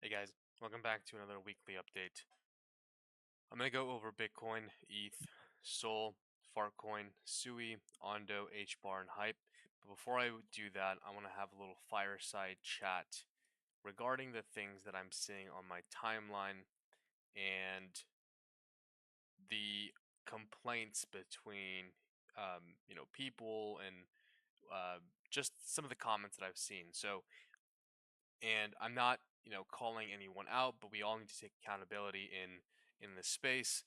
Hey guys, welcome back to another weekly update. I'm going to go over Bitcoin, ETH, Sol, Farcoin, Suie, Onondo, HBAR, and Hype. But before I do that, I want to have a little fireside chat regarding the things that I'm seeing on my timeline and the complaints between people and just some of the comments that I've seen. And I'm not, calling anyone out, but we all need to take accountability in this space.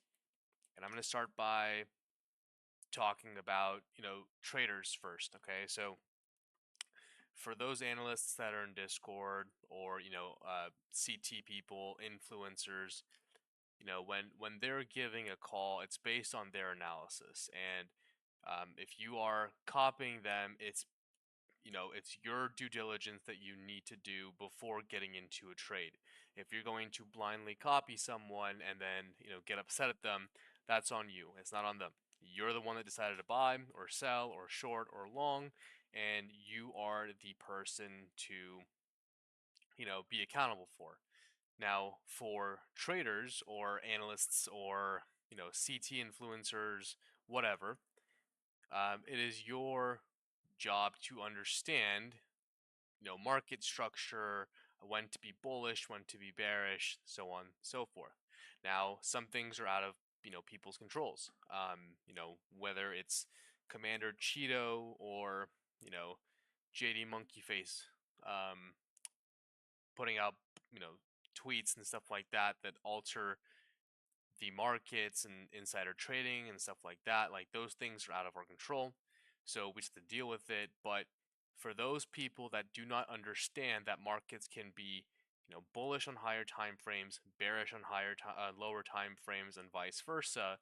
And I'm going to start by talking about, traders first. Okay, so for those analysts that are in Discord or CT people, influencers, when they're giving a call, it's based on their analysis, and if you are copying them, it's your due diligence that you need to do before getting into a trade. If you're going to blindly copy someone and then, get upset at them, that's on you. It's not on them. You're the one that decided to buy or sell or short or long, and you are the person to, be accountable for. Now, for traders or analysts or, CT influencers, whatever, it is your job to understand market structure, when to be bullish, when to be bearish, so on and so forth. Now, some things are out of people's controls. Whether it's Commander Cheeto or JD Monkey Face putting out tweets and stuff like that that alter the markets and insider trading and stuff like that. Like those things are out of our control, so we just have to deal with it. But for those people that do not understand that markets can be, bullish on higher time frames, bearish on lower time frames, and vice versa.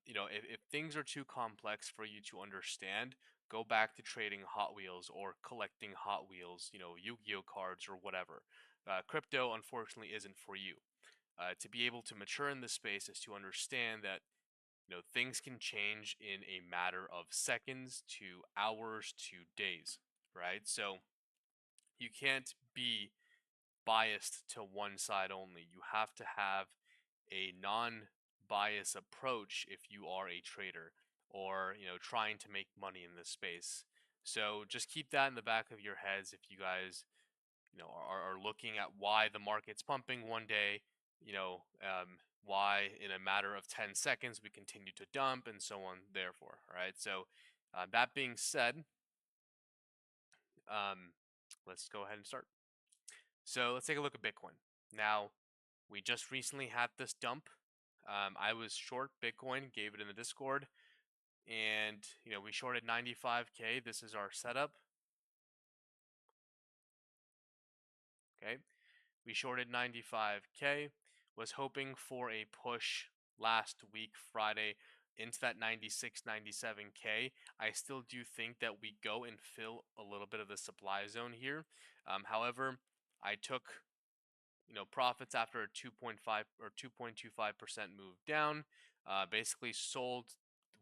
If things are too complex for you to understand, go back to trading Hot Wheels or collecting Hot Wheels, Yu-Gi-Oh cards or whatever. Crypto, unfortunately, isn't for you. To be able to mature in this space is to understand that things can change in a matter of seconds to hours to days, right? So you can't be biased to one side only. You have to have a non-bias approach if you are a trader or trying to make money in this space. So just keep that in the back of your heads if you guys are looking at why the market's pumping one day, why in a matter of 10 seconds we continue to dump and so on, therefore, right? So that being said, let's go ahead and start. So let's take a look at Bitcoin. Now, we just recently had this dump. I was short Bitcoin, gave it in the Discord, and we shorted 95K. This is our setup. Okay, we shorted 95K, was hoping for a push last week, Friday, into that 96, 97K. I still do think that we go and fill a little bit of the supply zone here. However, I took profits after a 2.5 or 2.25% move down. Basically sold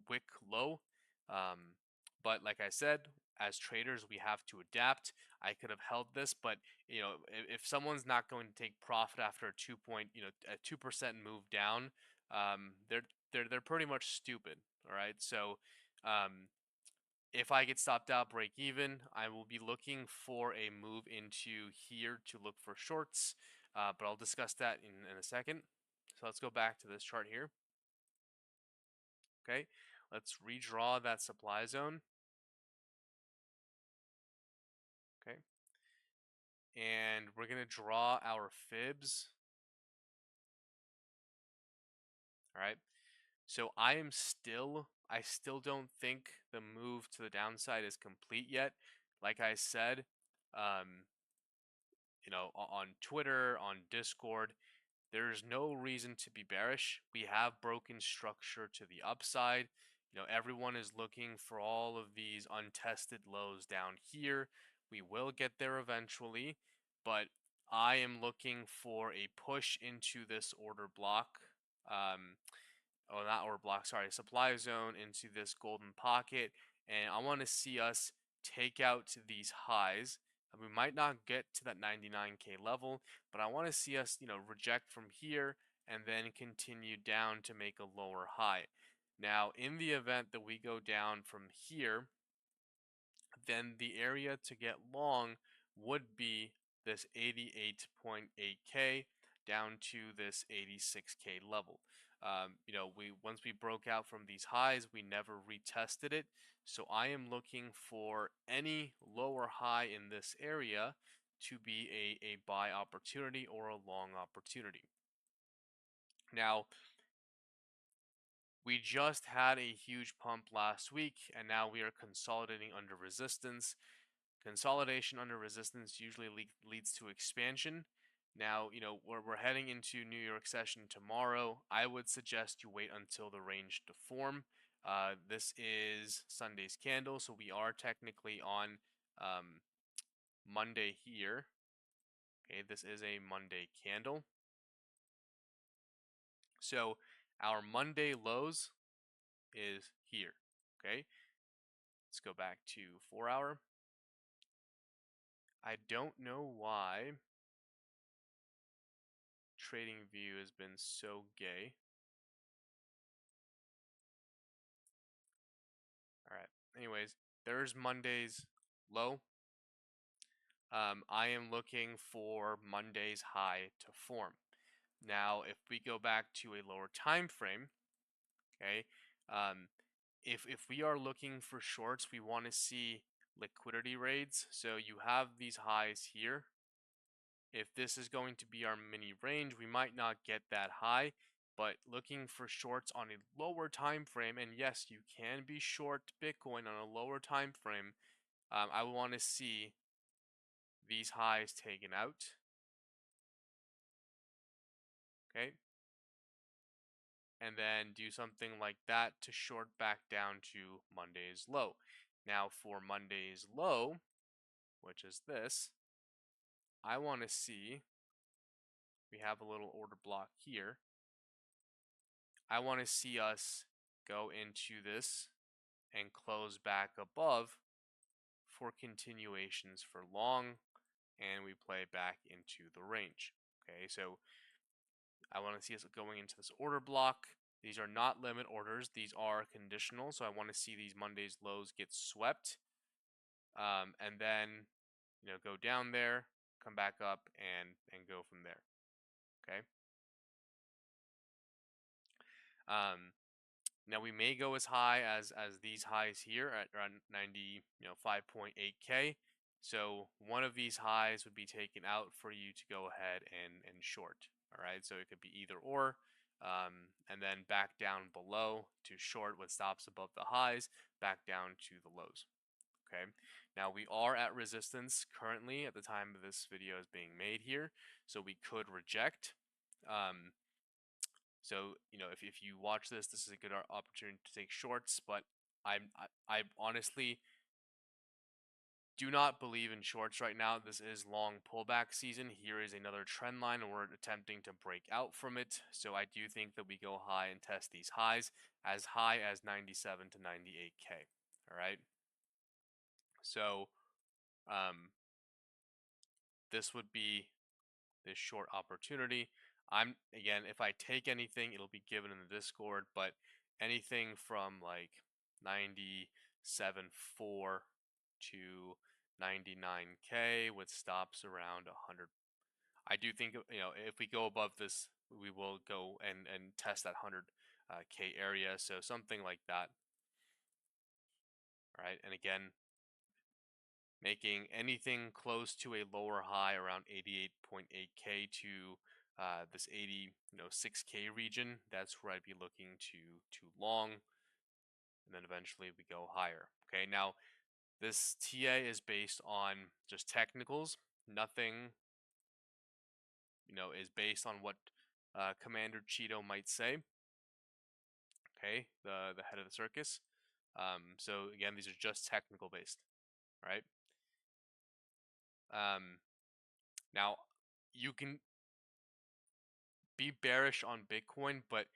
wick low. But like I said, as traders, we have to adapt. I could have held this, but if someone's not going to take profit after a 2% move down, they're pretty much stupid. All right, so if I get stopped out break even, I will be looking for a move into here to look for shorts, but I'll discuss that in a second. So let's go back to this chart here. Okay, let's redraw that supply zone. Okay, and we're going to draw our fibs. All right, so I still don't think the move to the downside is complete yet. Like I said, on Twitter, on Discord, there's no reason to be bearish. We have broken structure to the upside. Everyone is looking for all of these untested lows down here. We will get there eventually, but I am looking for a push into this order block. Not order block, sorry, supply zone into this golden pocket. And I want to see us take out these highs We might not get to that 99K level, but I want to see us, reject from here and then continue down to make a lower high. Now, in the event that we go down from here, then the area to get long would be this 88.8K down to this 86K level. We once we broke out from these highs, we never retested it. So I am looking for any lower high in this area to be a buy opportunity or a long opportunity. Now, we just had a huge pump last week, and now we are consolidating under resistance. Consolidation under resistance usually leads to expansion. Now, we're heading into New York session tomorrow. I would suggest you wait until the range to form. This is Sunday's candle, so we are technically on Monday here. Okay, this is a Monday candle. So our Monday lows is here. Okay, let's go back to 4 hour. I don't know why trading view has been so gay. All right. Anyways, there's Monday's low. I am looking for Monday's high to form. Now, if we go back to a lower time frame, okay, if we are looking for shorts, we want to see liquidity raids. So you have these highs here. If this is going to be our mini range, we might not get that high, but looking for shorts on a lower time frame, and yes, you can be short Bitcoin on a lower time frame. I want to see these highs taken out. Okay. And then do something like that to short back down to Monday's low. Now for Monday's low, which is this, I want to see, we have a little order block here. I want to see us go into this and close back above for continuations for long, and we play back into the range. Okay, so I want to see us going into this order block. These are not limit orders, these are conditional, so I want to see these Monday's lows get swept, and then go down there, come back up, and go from there. Okay. Now we may go as high as these highs here at around 5.8K. So one of these highs would be taken out for you to go ahead and short. All right, so it could be either or, and then back down below to short what stops above the highs, back down to the lows. Okay, now we are at resistance currently at the time of this video is being made here, so we could reject. So if you watch this is a good opportunity to take shorts, but I honestly do not believe in shorts right now. This is long pullback season. Here is another trend line, and we're attempting to break out from it. So I do think that we go high and test these highs as high as 97 to 98K. All right. So this would be this short opportunity. Again, if I take anything, it'll be given in the Discord, but anything from like 97.4 to 99K with stops around 100. I do think if we go above this, we will go and test that 100K area. So something like that. All right, and again, making anything close to a lower high around 88.8K to this 6K region, that's where I'd be looking to long, and then eventually we go higher. Okay, now this TA is based on just technicals. Nothing, is based on what Commander Cheeto might say. Okay, the head of the circus. So again, these are just technical based, right? Now you can be bearish on Bitcoin, but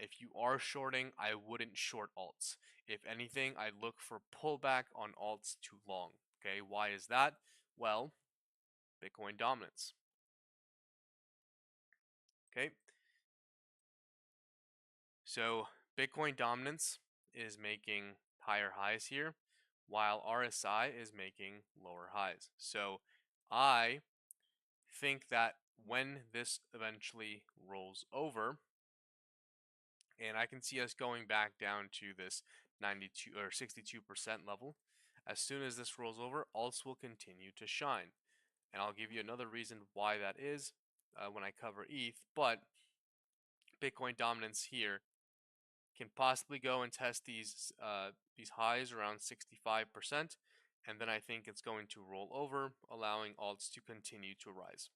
if you are shorting, I wouldn't short alts. If anything, I look for pullback on alts to long. Okay, why is that? Well, Bitcoin dominance. Okay, so Bitcoin dominance is making higher highs here, while RSI is making lower highs. So I think that when this eventually rolls over, and I can see us going back down to this 92 or 62% level, as soon as this rolls over, alts will continue to shine. And I'll give you another reason why that is when I cover ETH, but Bitcoin dominance here can possibly go and test these highs around 65%, and then I think it's going to roll over, allowing alts to continue to rise.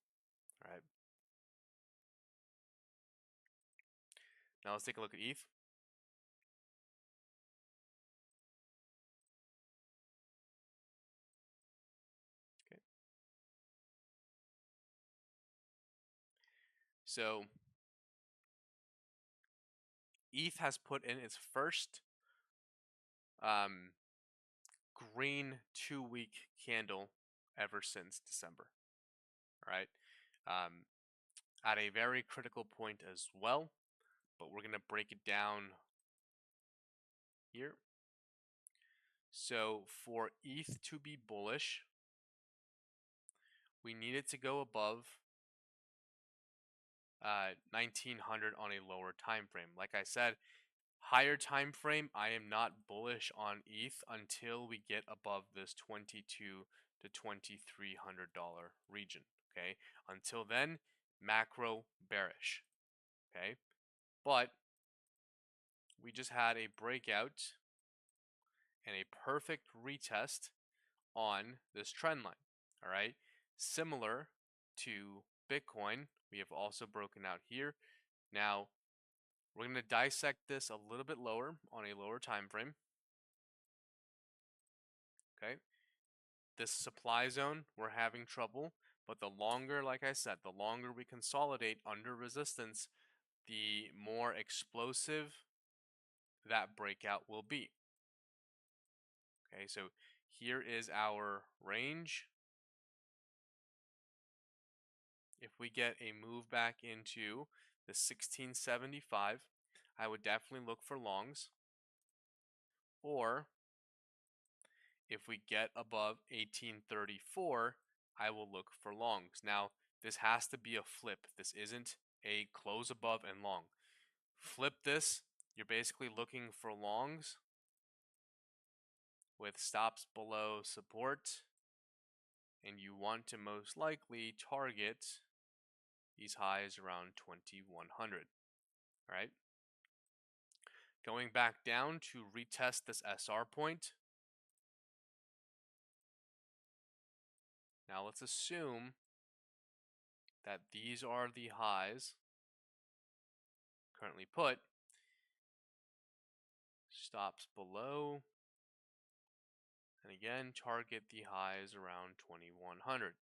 All right. Now let's take a look at ETH. Okay. So ETH has put in its first um, green 2-week candle ever since December. All right. Um, at a very critical point as well, but we're going to break it down here. So for ETH to be bullish, we need it to go above 1900 on a lower time frame. Like I said, higher time frame, I am not bullish on ETH until we get above this $22 to $2,300 region. Okay, until then, macro bearish. Okay, but we just had a breakout and a perfect retest on this trend line. All right, similar to Bitcoin, we have also broken out here. Now we're going to dissect this a little bit lower on a lower time frame. Okay, this supply zone, we're having trouble, but the longer, like I said, the longer we consolidate under resistance, the more explosive that breakout will be. Okay, so here is our range. If we get a move back into the 1675, I would definitely look for longs. Or if we get above 1834, I will look for longs. Now, this has to be a flip. This isn't a close above and long. Flip this, you're basically looking for longs with stops below support, and you want to most likely target these highs around 2100. All right. Going back down to retest this SR point. Now let's assume that these are the highs currently put. Stops below. And again, target the highs around 2100.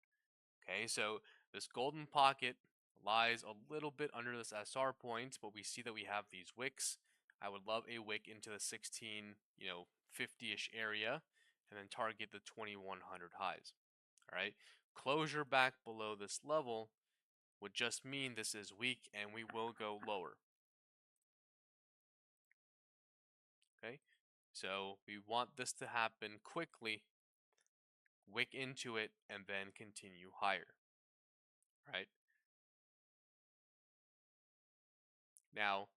Okay, so this golden pocket lies a little bit under this SR point, but we see that we have these wicks. I would love a wick into the 50-ish area and then target the 2100 highs. All right, closure back below this level would just mean this is weak and we will go lower. Okay, so we want this to happen quickly, wick into it, and then continue higher. Right? Now,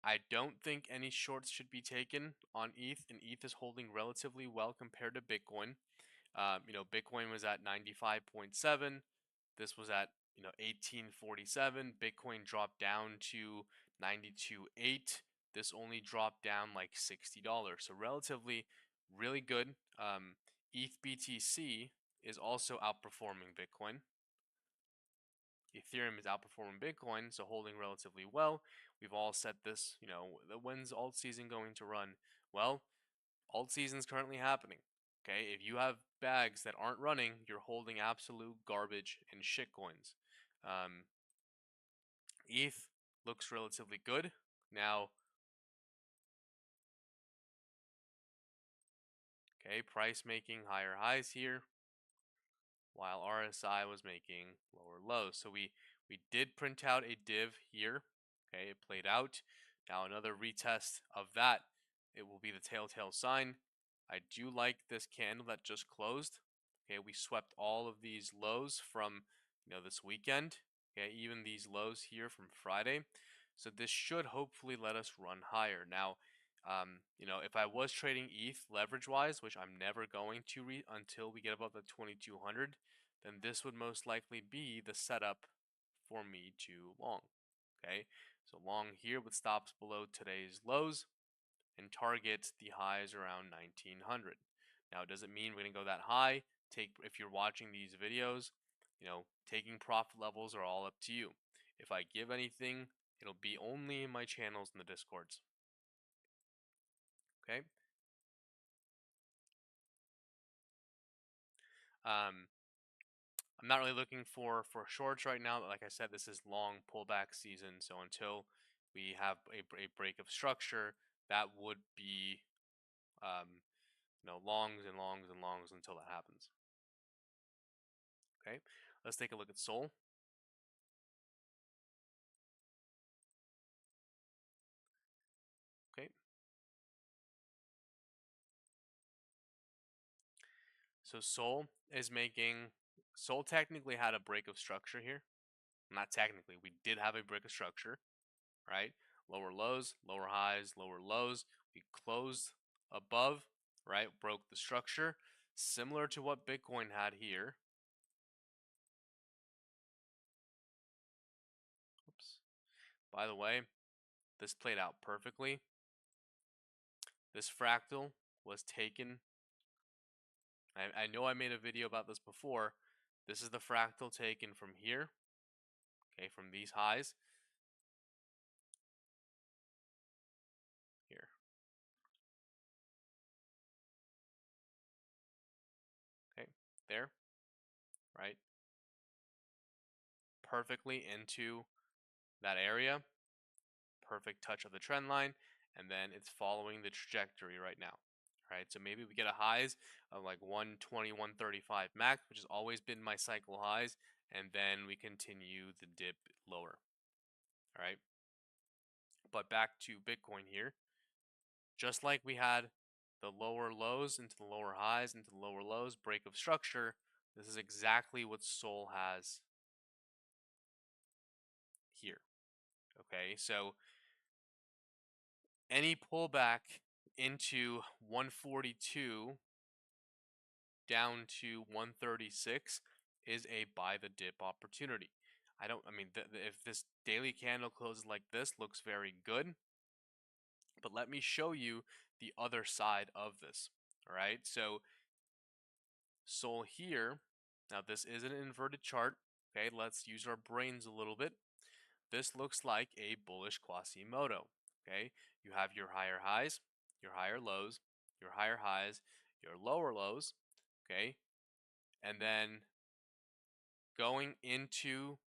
I don't think any shorts should be taken on ETH, and ETH is holding relatively well compared to Bitcoin. Bitcoin was at 95.7. This was at 1847. Bitcoin dropped down to 92.8. This only dropped down like $60. So relatively really good. ETH BTC is also outperforming Bitcoin. Ethereum is outperforming Bitcoin, so holding relatively well. We've all said this, when's alt season going to run? Well, alt season is currently happening. Okay, if you have bags that aren't running, you're holding absolute garbage and shit coins. ETH looks relatively good. Now, okay, price making higher highs here. while RSI was making lower lows. So we did print out a div here. Okay, it played out. Now another retest of that, it will be the telltale sign. I do like this candle that just closed. Okay, we swept all of these lows from this weekend. Okay, even these lows here from Friday. So this should hopefully let us run higher. Now, if I was trading ETH leverage wise, which I'm never going to until we get above the 2200, then this would most likely be the setup for me to long. Okay, so long here with stops below today's lows and target the highs around 1900. Now, does it mean we're gonna go that high? If you're watching these videos, taking profit levels are all up to you. If I give anything, it'll be only in my channels in the Discords. Okay. Um, I'm not really looking for shorts right now. Like I said, this is long pullback season, so until we have a break of structure, that would be longs and longs and longs until that happens. Okay, let's take a look at Sol. Okay, so Sol technically had a break of structure here. Not technically, we did have a break of structure, right? Lower lows, lower highs, lower lows. We closed above, right? Broke the structure, similar to what Bitcoin had here. Oops. By the way, this played out perfectly. This fractal was taken. I know I made a video about this before. This is the fractal taken from here, okay, from these highs. Here. Okay, there, right? Perfectly into that area. Perfect touch of the trend line, and then it's following the trajectory right now. Right, so maybe we get a highs of like 120, 135 max, which has always been my cycle highs, and then we continue the dip lower. All right, but back to Bitcoin here. Just like we had the lower lows into the lower highs into the lower lows, break of structure, this is exactly what Sol has here. Okay, so any pullback into 142 down to 136 is a buy the dip opportunity. I mean, if this daily candle closes like this, looks very good. But let me show you the other side of this. All right, so Sol here. Now this is an inverted chart. Okay, let's use our brains a little bit. This looks like a bullish Quasimodo. Okay, you have your higher highs, your higher lows, your higher highs, your lower lows. Okay, and then going into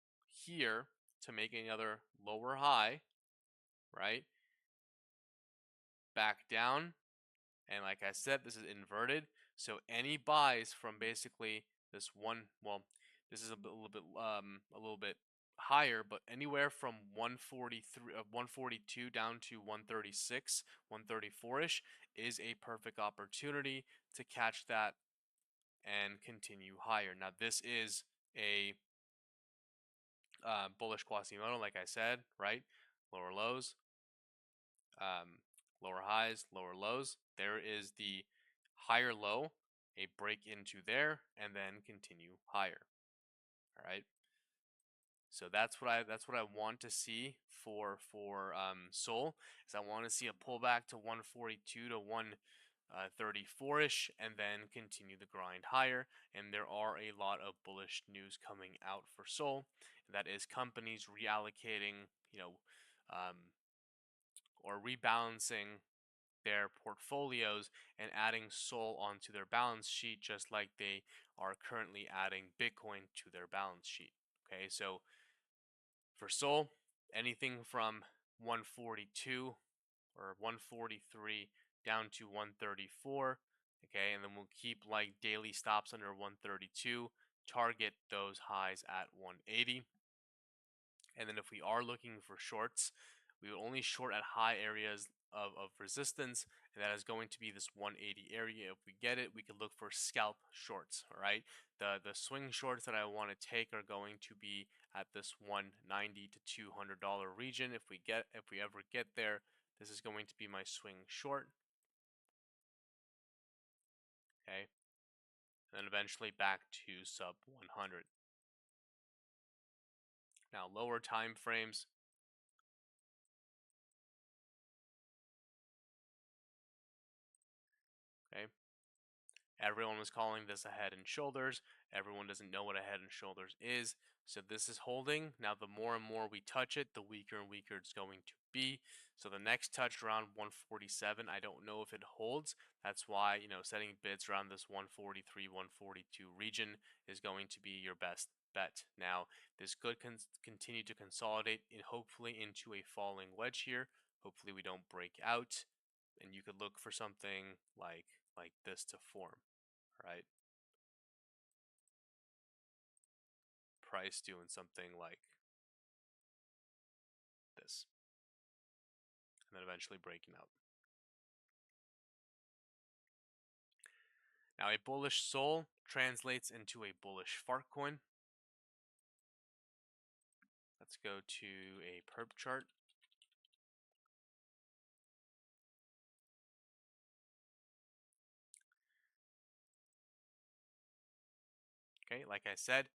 here to make another lower high, right? Back down, and like I said, this is inverted. So any buys from basically this one, well, this is a little bit higher, but anywhere from 143, 142 down to 136, 134ish is a perfect opportunity to catch that and continue higher. Now this is a bullish Quasimodo, like I said, right? Lower lows, um, lower highs, lower lows. There is the higher low, a break into there, and then continue higher. All right. So that's what I want to see for Sol. Is I want to see a pullback to 142 to 134ish, and then continue the grind higher. And there are a lot of bullish news coming out for Sol. That is companies reallocating, or rebalancing their portfolios and adding Sol onto their balance sheet, just like they are currently adding Bitcoin to their balance sheet. Okay, so for Sol, anything from 142 or 143 down to 134. Okay, and then we'll keep like daily stops under 132 target those highs at 180. And then if we are looking for shorts, we will only short at high areas of resistance, and that is going to be this 180 area. If we get it, we can look for scalp shorts. All right, the swing shorts that I want to take are going to be at this 190 to $200 region. If we ever get there, this is going to be my swing short. Okay, and then eventually back to sub 100. Now lower time frames. Okay, everyone was calling this a head and shoulders. Everyone doesn't know what a head and shoulders is. So this is holding. Now the more and more we touch it, the weaker and weaker it's going to be. So the next touch around 147, I don't know if it holds. That's why, setting bids around this 143, 142 region is going to be your best bet. Now, this could continue to consolidate hopefully into a falling wedge here. Hopefully we don't break out. And you could look for something like this to form, right? Price doing something like this, and then eventually breaking out. Now a bullish Sol translates into a bullish Farcoin. Let's go to a perp chart. Okay, like I said,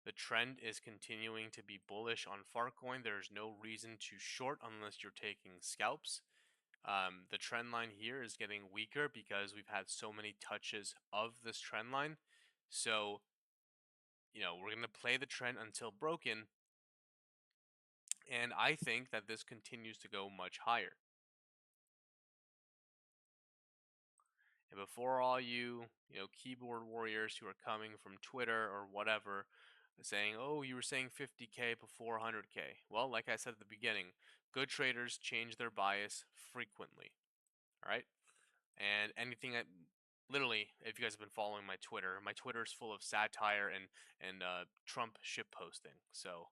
the trend is continuing to be bullish on Farcoin. There's no reason to short unless you're taking scalps. The trend line here is getting weaker because we've had so many touches of this trend line. So, we're going to play the trend until broken. And I think that this continues to go much higher. And before all you, keyboard warriors who are coming from Twitter or whatever, saying, oh, you were saying 50K before 100K. Well, like I said at the beginning, good traders change their bias frequently. All right. And anything that, literally, if you guys have been following my Twitter is full of satire and Trump ship posting. So,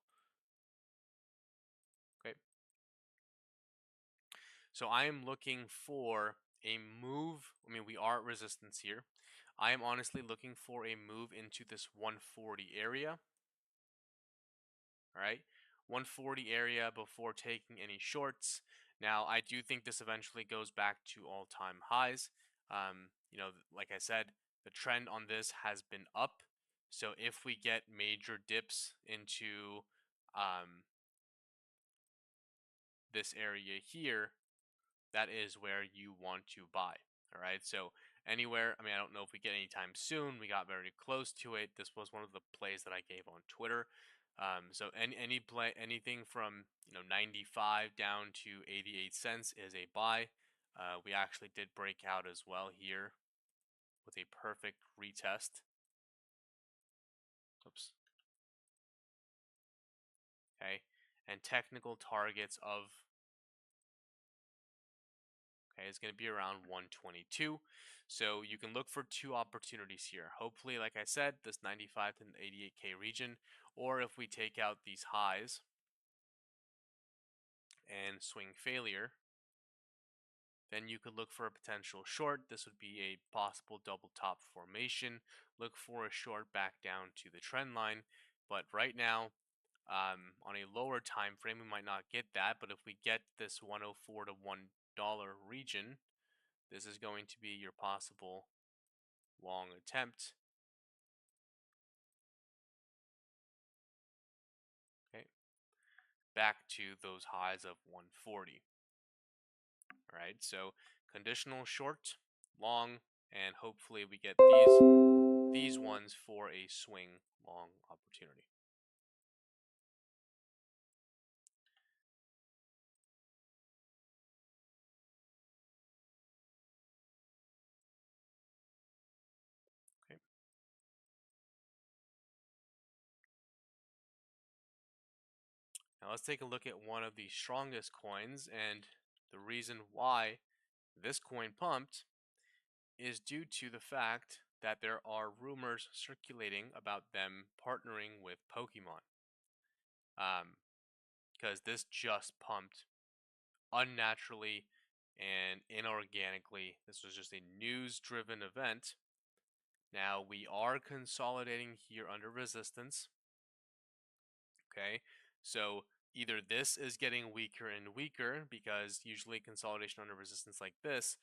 okay. So I am looking for a move. I mean, we are at resistance here. I am honestly looking for a move into this 140 area. All right, 140 area before taking any shorts. Now, I do think this eventually goes back to all-time highs. Like I said, the trend on this has been up. So if we get major dips into this area here, that is where you want to buy. All right, so anywhere, I mean, I don't know if we get anytime soon. We got very close to it. This was one of the plays that I gave on Twitter. So any play, anything from 95 down to 88 cents is a buy. We actually did break out as well here with a perfect retest. Oops. Okay, and technical targets of is going to be around 122. So you can look for two opportunities here. Hopefully, like I said, this 95 to 88K region, or if we take out these highs and swing failure, then you could look for a potential short. This would be a possible double top formation. Look for a short back down to the trend line. But right now, on a lower time frame, we might not get that. But if we get this 104 to $1 region, this is going to be your possible long attempt. Okay, back to those highs of 140. All right, so conditional short, long, and hopefully we get these ones for a swing long opportunity. Okay. Now let's take a look at one of the strongest coins, and the reason why this coin pumped is due to the fact that there are rumors circulating about them partnering with Pokemon. Because this just pumped unnaturally and inorganically. This was just a news-driven event. Now we are consolidating here under resistance. Okay, so either this is getting weaker and weaker because usually consolidation under resistance like this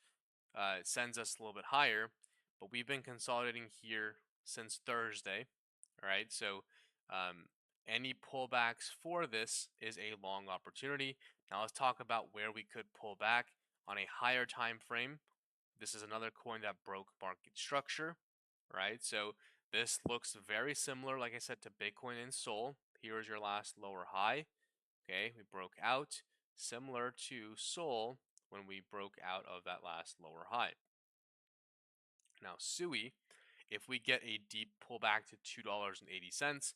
sends us a little bit higher, but we've been consolidating here since Thursday. All right, so any pullbacks for this is a long opportunity. Now let's talk about where we could pull back on a higher time frame. This is another coin that broke market structure, right? So this looks very similar, like I said, to Bitcoin and Sol. Here is your last lower high. Okay, we broke out, similar to Sol when we broke out of that last lower high. Now, Suie, if we get a deep pullback to $2.80,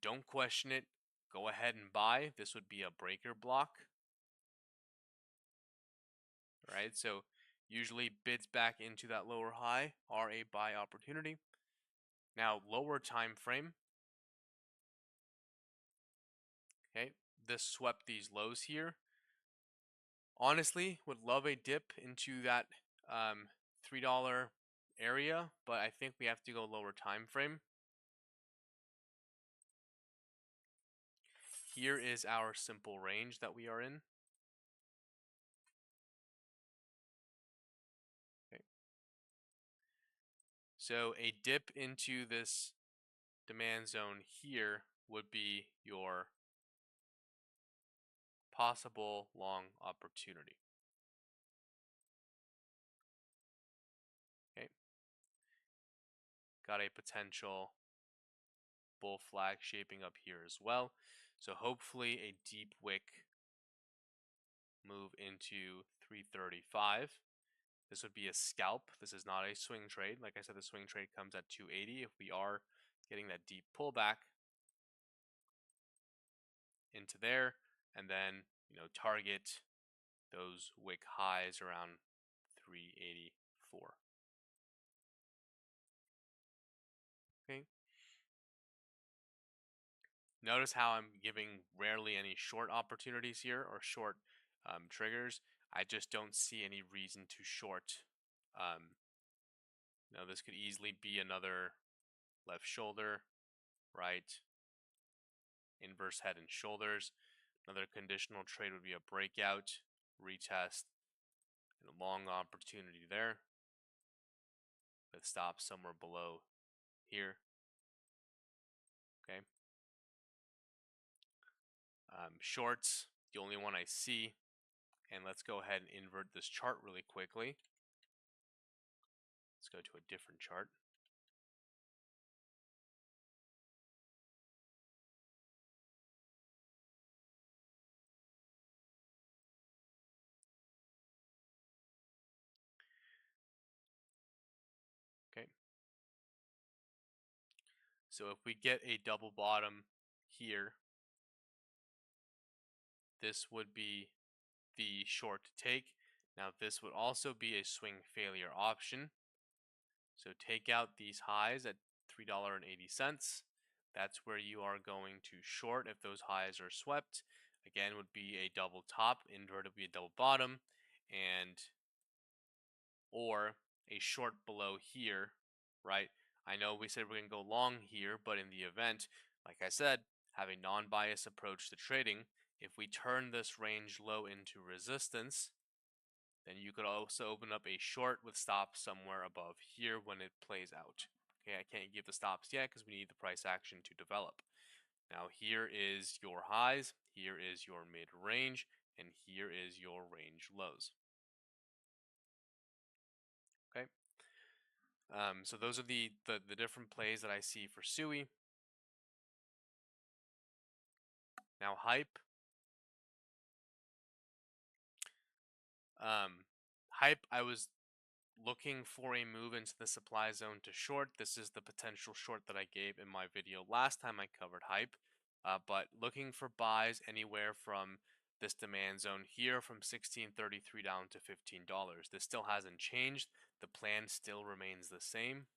don't question it. Go ahead and buy. This would be a breaker block. All right, so usually bids back into that lower high are a buy opportunity. Now, lower time frame. Okay, this swept these lows here. Honestly, would love a dip into that $3 area, but I think we have to go lower time frame. Here is our simple range that we are in. Okay. So a dip into this demand zone here would be your possible long opportunity. Okay. Got a potential bull flag shaping up here as well. So hopefully a deep wick move into 335. This would be a scalp. This is not a swing trade. Like I said, the swing trade comes at 280. If we are getting that deep pullback into there, and then target those wick highs around 384. Okay. Notice how I'm giving rarely any short opportunities here or short triggers. I just don't see any reason to short. This could easily be another left shoulder, right, inverse head and shoulders. Another conditional trade would be a breakout, retest, and a long opportunity there with stop somewhere below here. Okay. Shorts, the only one I see. And let's go ahead and invert this chart really quickly. Let's go to a different chart. Okay. So if we get a double bottom here, this would be the short to take. Now this would also be a swing failure option. So take out these highs at $3.80. That's where you are going to short if those highs are swept. Again, would be a double top, invert would be a double bottom, and or a short below here, right? I know we said we're going to go long here, but in the event, like I said, have a non-biased approach to trading. If we turn this range low into resistance, then you could also open up a short with stops somewhere above here when it plays out. Okay, I can't give the stops yet because we need the price action to develop. Now here is your highs, here is your mid-range, and here is your range lows. Okay. So those are the different plays that I see for Suie. Now hype. Hype, I was looking for a move into the supply zone to short. This is the potential short that I gave in my video last time I covered hype. But looking for buys anywhere from this demand zone here from $16.33 down to $15. This still hasn't changed. The plan still remains the same.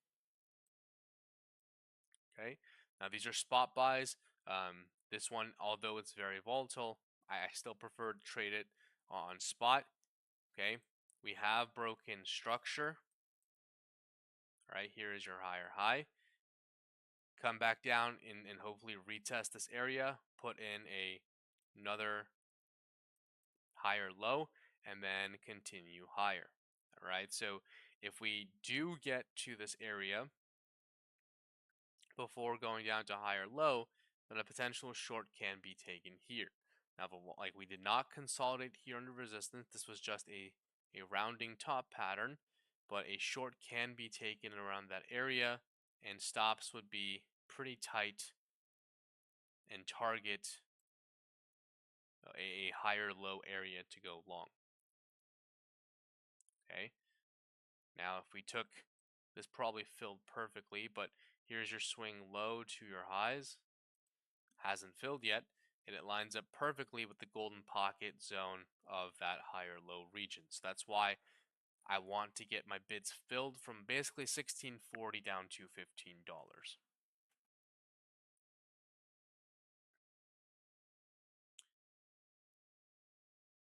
Okay, now these are spot buys. This one, although it's very volatile, I still prefer to trade it on spot. Okay, we have broken structure. Right, here is your higher high. Come back down and hopefully retest this area, put in another higher low, and then continue higher. All right, so if we do get to this area before going down to higher low, then a potential short can be taken here. Now, like we did not consolidate here under resistance, this was just a rounding top pattern, but a short can be taken around that area, and stops would be pretty tight and target a higher low area to go long. Okay. Now, if we took this, probably filled perfectly, but here's your swing low to your highs. Hasn't filled yet, and it lines up perfectly with the golden pocket zone of that higher low region. So that's why I want to get my bids filled from basically $16.40 down to $15.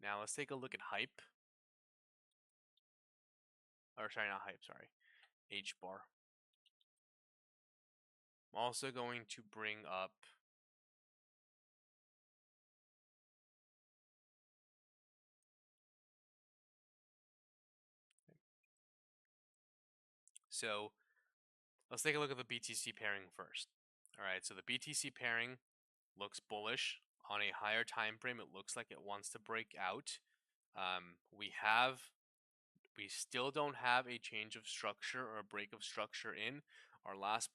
Now let's take a look at hype. Or sorry, not hype, sorry. H bar. I'm also going to bring up so let's take a look at the BTC pairing first. All right, so the BTC pairing looks bullish on a higher time frame. It looks like it wants to break out. We still don't have a change of structure or a break of structure in. Our last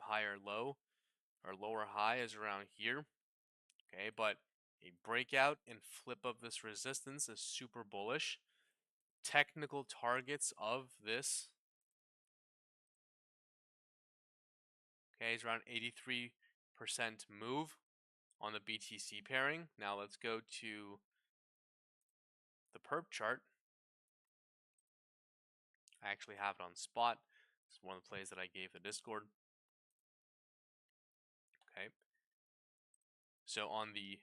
higher low or lower high is around here. Okay, but a breakout and flip of this resistance is super bullish. Technical targets of this, okay, is around 83% move on the BTC pairing. Now let's go to the perp chart. I actually have it on spot. It's one of the plays that I gave the Discord. Okay. So on the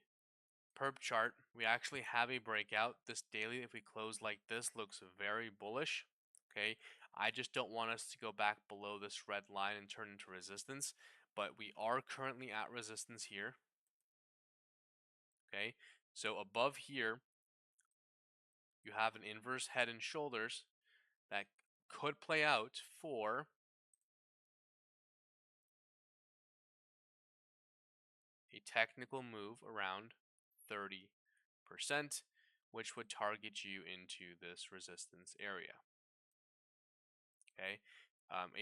perp chart, we actually have a breakout. This daily, if we close like this, looks very bullish. Okay. I just don't want us to go back below this red line and turn into resistance. But we are currently at resistance here. Okay. So above here, you have an inverse head and shoulders that could play out for a technical move around 30%, which would target you into this resistance area. Okay,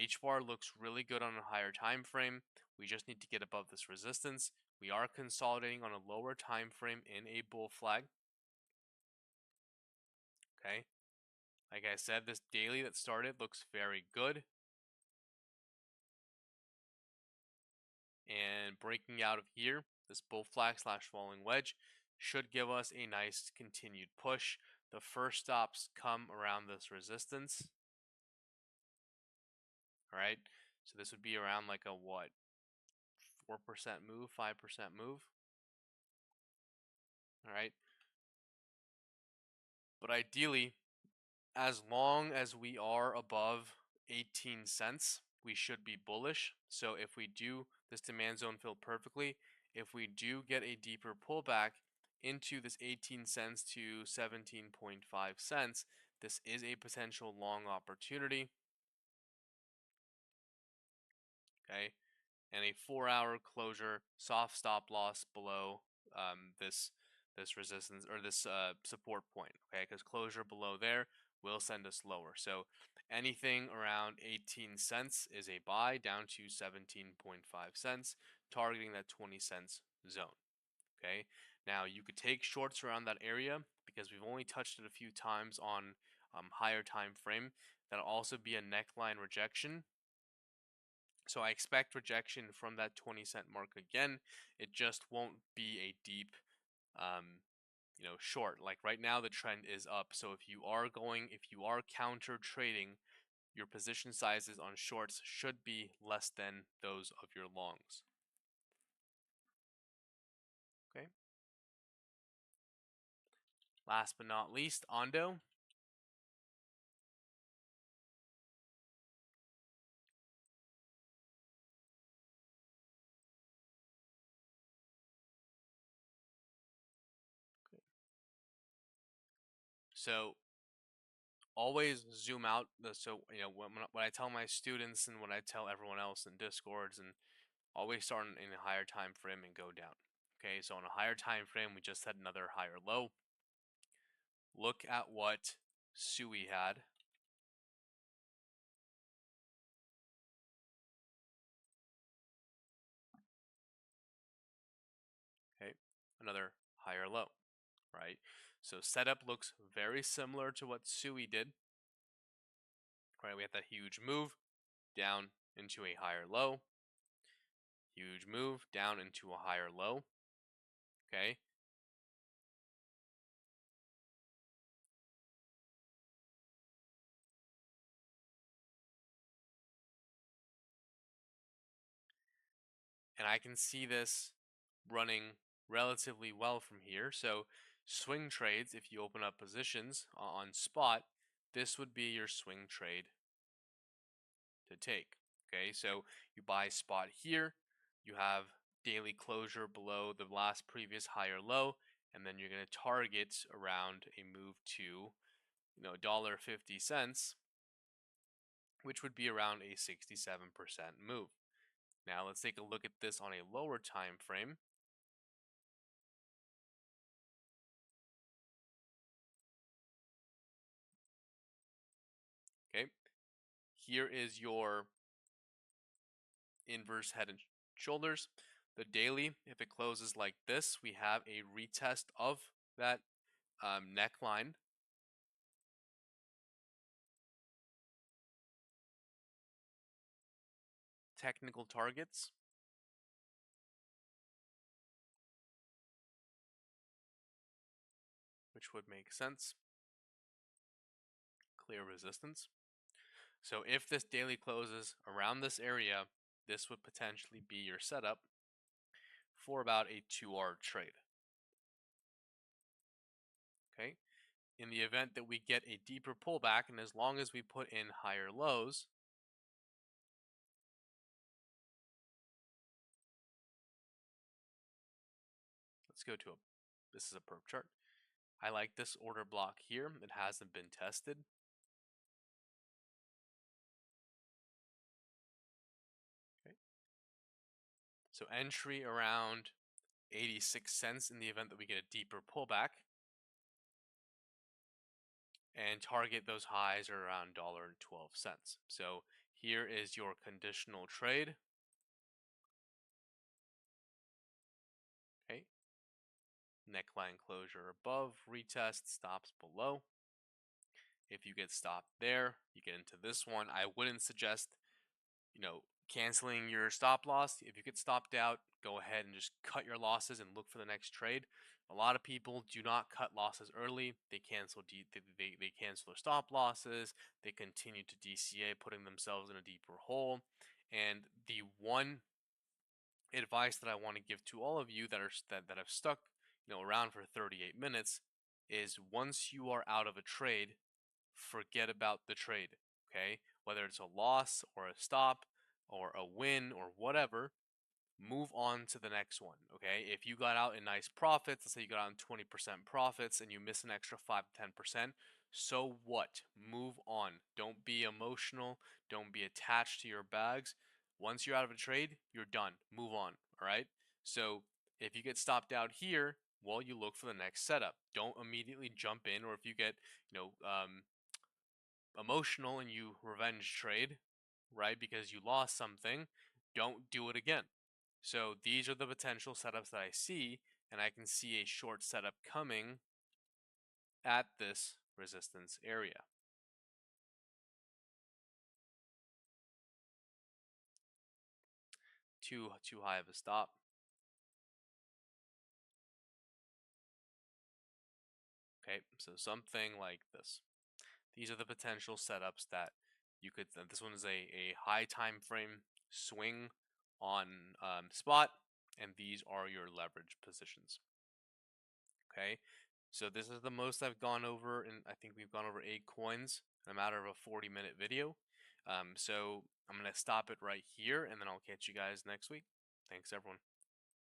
H bar looks really good on a higher time frame. We just need to get above this resistance. We are consolidating on a lower time frame in a bull flag. Okay, like I said, this daily that started looks very good. And breaking out of here, this bull flag / falling wedge should give us a nice continued push. The first stops come around this resistance. All right, so this would be around like a what, 4% move, 5% move. All right, but ideally, as long as we are above 18 cents, we should be bullish. So if we do this demand zone fill perfectly, if we do get a deeper pullback into this 18 cents to 17.5 cents, this is a potential long opportunity. Okay, and a 4-hour closure, soft stop loss below this resistance or this support point. Okay, because closure below there will send us lower. So anything around 18 cents is a buy, down to 17.5 cents, targeting that 20 cents zone. Okay, now you could take shorts around that area because we've only touched it a few times on higher time frame. That'll also be a neckline rejection. So I expect rejection from that 20-cent mark again. It just won't be a deep, short. Like right now, the trend is up. So if you are counter trading your position sizes on shorts should be less than those of your longs. Okay. Last but not least, Ondo. So always zoom out. So when I tell my students and when I tell everyone else in Discords, and always start in a higher time frame and go down. Okay, so on a higher time frame, we just had another higher low. Look at what Suie had. Okay, another higher low, right? So setup looks very similar to what Suie did. Right, we had that huge move down into a higher low, huge move down into a higher low. Okay, and I can see this running relatively well from here. So swing trades, if you open up positions on spot, this would be your swing trade to take. Okay, so you buy spot here, you have daily closure below the last previous higher low, and then you're going to target around a move to $1.50, which would be around a 67% move. Now let's take a look at this on a lower time frame. Okay, here is your inverse head and shoulders. The daily, if it closes like this, we have a retest of that neckline. Technical targets. Which would make sense. Clear resistance. So if this daily closes around this area, this would potentially be your setup for about a 2-hour trade. Okay. In the event that we get a deeper pullback, and as long as we put in higher lows, let's go to this is a perp chart. I like this order block here. It hasn't been tested. Okay. So entry around 86 cents in the event that we get a deeper pullback. And target those highs are around $1.12. So here is your conditional trade. Okay. Neckline closure above, retest, stops below. If you get stopped there, you get into this one. I wouldn't suggest, canceling your stop loss. If you get stopped out, go ahead and just cut your losses and look for the next trade. A lot of people do not cut losses early. They cancel they cancel their stop losses. They continue to DCA, putting themselves in a deeper hole. And the one advice that I want to give to all of you that have stuck, around for 38 minutes is once you are out of a trade, forget about the trade. Okay, whether it's a loss or a stop or a win or whatever, move on to the next one. Okay, if you got out in nice profits, let's say you got out in 20% profits and you miss an extra 5 to 10%, so what? Move on. Don't be emotional. Don't be attached to your bags. Once you're out of a trade, you're done. Move on. All right. So if you get stopped out here, well, you look for the next setup. Don't immediately jump in, or if you get, emotional and you revenge trade, right, because you lost something, don't do it again. So these are the potential setups that I see, and I can see a short setup coming at this resistance area. Too high of a stop. Okay, so something like this. These are the potential setups that You could this one is a high time frame swing on spot, and these are your leverage positions. Okay, so this is the most I've gone over, and I think we've gone over 8 coins in a matter of a 40-minute video. So I'm gonna stop it right here, and then I'll catch you guys next week. Thanks, everyone.